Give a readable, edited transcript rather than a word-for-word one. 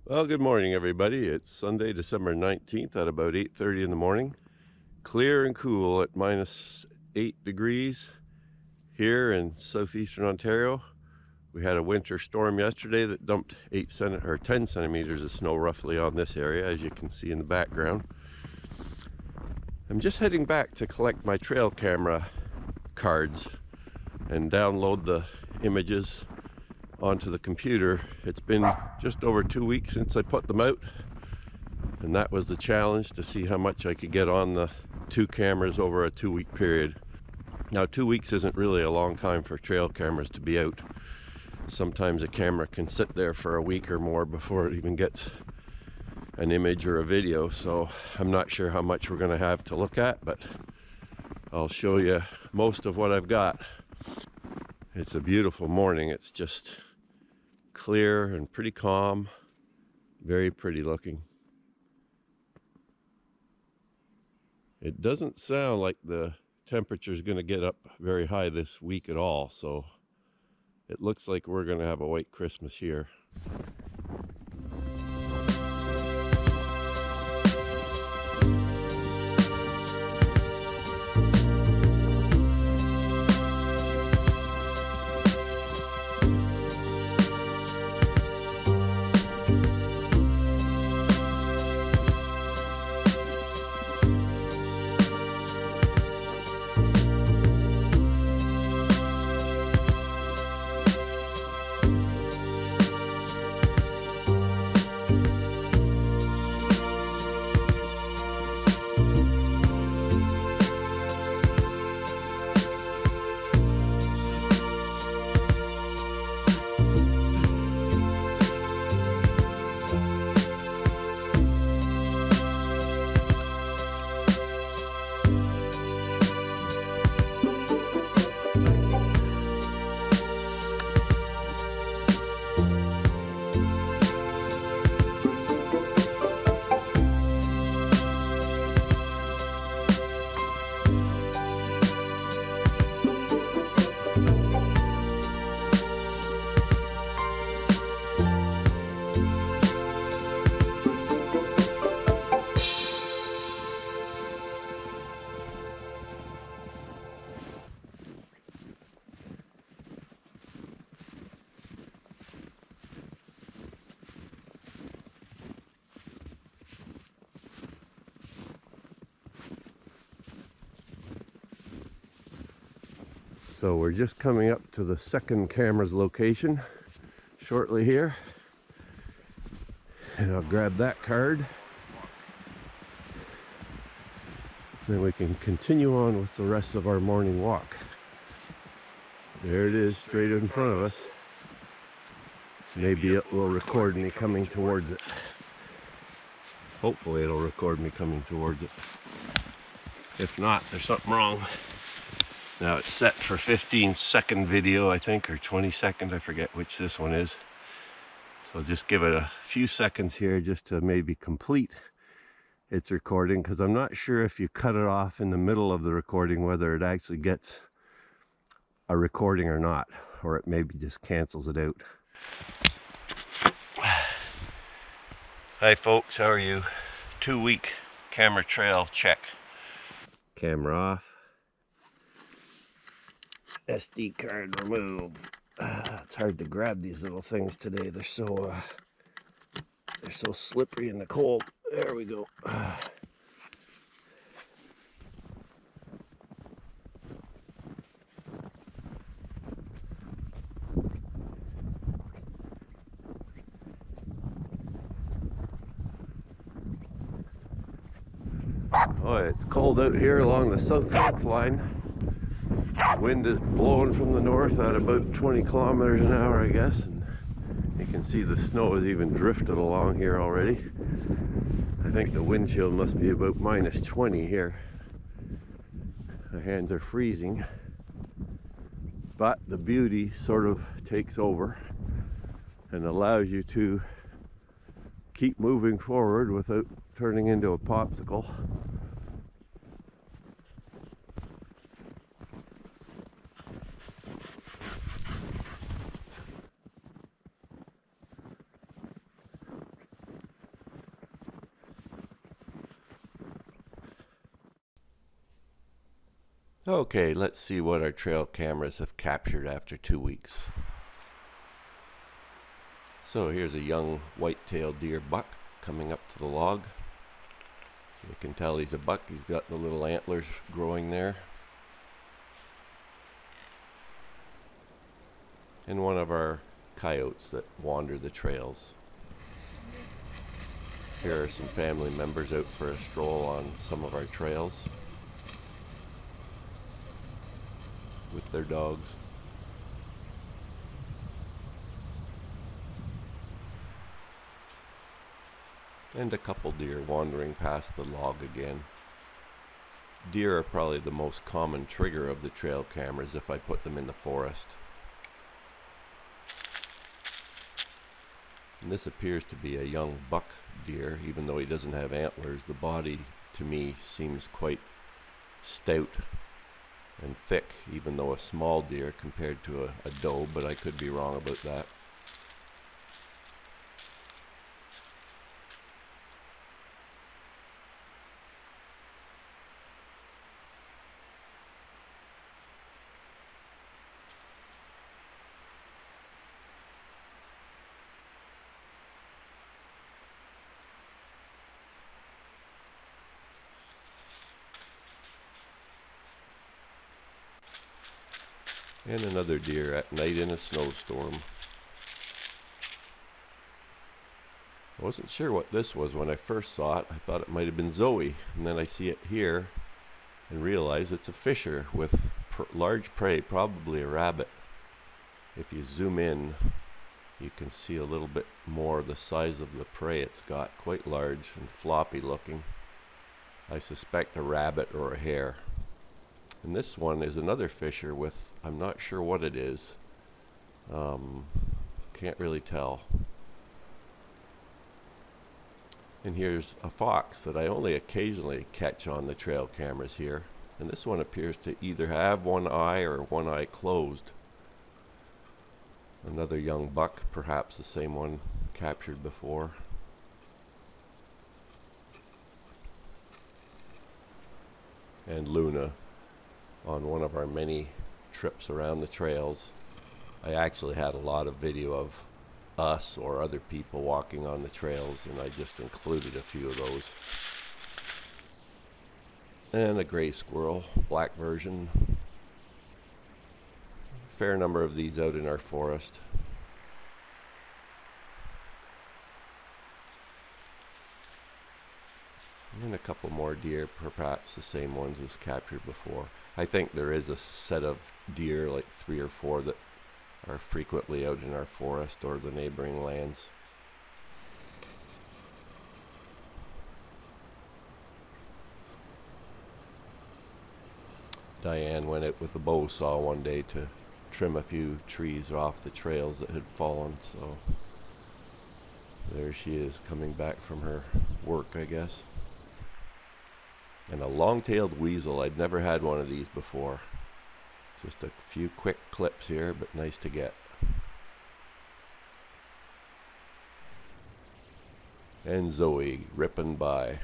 Well, good morning, everybody. It's Sunday, December 19th at about 8:30 in the morning. Clear and cool at -8 degrees here in southeastern Ontario. We had a winter storm yesterday that dumped 10 centimeters of snow roughly on this area, as you can see in the background. I'm just heading back to collect my trail camera cards and download the images onto the computer. It's been just over 2 weeks since I put them out, and that was the challenge, to see how much I could get on the two cameras over a 2-week period. Now, 2 weeks isn't really a long time for trail cameras to be out. Sometimes a camera can sit there for a week or more before it even gets an image or a video, so I'm not sure how much we're going to have to look at, but I'll show you most of what I've got. It's a beautiful morning. It's just clear and pretty calm, very pretty looking. It doesn't sound like the temperature is going to get up very high this week at all, so it looks like we're going to have a white Christmas here. So we're just coming up to the second camera's location shortly here, and I'll grab that card. Then we can continue on with the rest of our morning walk. There it is, straight in front of us. Maybe it will record me coming towards it. Hopefully it'll record me coming towards it. If not, there's something wrong. Now it's set for 15-second video, I think, or 20 second, I forget which this one is. So just give it a few seconds here just to maybe complete its recording, because I'm not sure if you cut it off in the middle of the recording whether it actually gets a recording or not, or it maybe just cancels it out. Hi folks, how are you? 2-week camera trail check. Camera off. SD card removed. It's hard to grab these little things today. They're so slippery in the cold. There we go. Oh, it's cold out here along the south fence line. Wind is blowing from the north at about 20 kilometers an hour, I guess, and you can see the snow has even drifted along here already. I think the wind chill must be about -20 here. My hands are freezing, but the beauty sort of takes over and allows you to keep moving forward without turning into a popsicle. Okay, let's see what our trail cameras have captured after 2 weeks. So here's a young white-tailed deer buck coming up to the log. You can tell he's a buck. He's got the little antlers growing there. And one of our coyotes that wander the trails. Here are some family members out for a stroll on some of our trails with their dogs. And a couple deer wandering past the log again. Deer are probably the most common trigger of the trail cameras if I put them in the forest. And this appears to be a young buck deer, even though he doesn't have antlers. The body, to me, seems quite stout and thick, even though a small deer compared to a doe, but I could be wrong about that. And another deer at night in a snowstorm. I wasn't sure what this was when I first saw it. I thought it might have been Zoe, and then I see it here and realize it's a fisher with large prey, probably a rabbit. If you zoom in, you can see a little bit more the size of the prey it's got, quite large and floppy looking. I suspect a rabbit or a hare. And this one is another fisher with, I'm not sure what it is. Can't really tell. And here's a fox that I only occasionally catch on the trail cameras here. And this one appears to either have one eye or one eye closed. Another young buck, perhaps the same one captured before. And Luna on one of our many trips around the trails. I actually had a lot of video of us or other people walking on the trails, and I just included a few of those. And a gray squirrel, black version. Fair number of these out in our forest. And a couple more deer, perhaps the same ones as captured before. I think there is a set of deer, like 3 or 4, that are frequently out in our forest or the neighboring lands. Diane went out with a bow saw one day to trim a few trees off the trails that had fallen, so there she is coming back from her work, I guess. And a long-tailed weasel. I'd never had one of these before. Just a few quick clips here, but nice to get. And Zoe ripping by.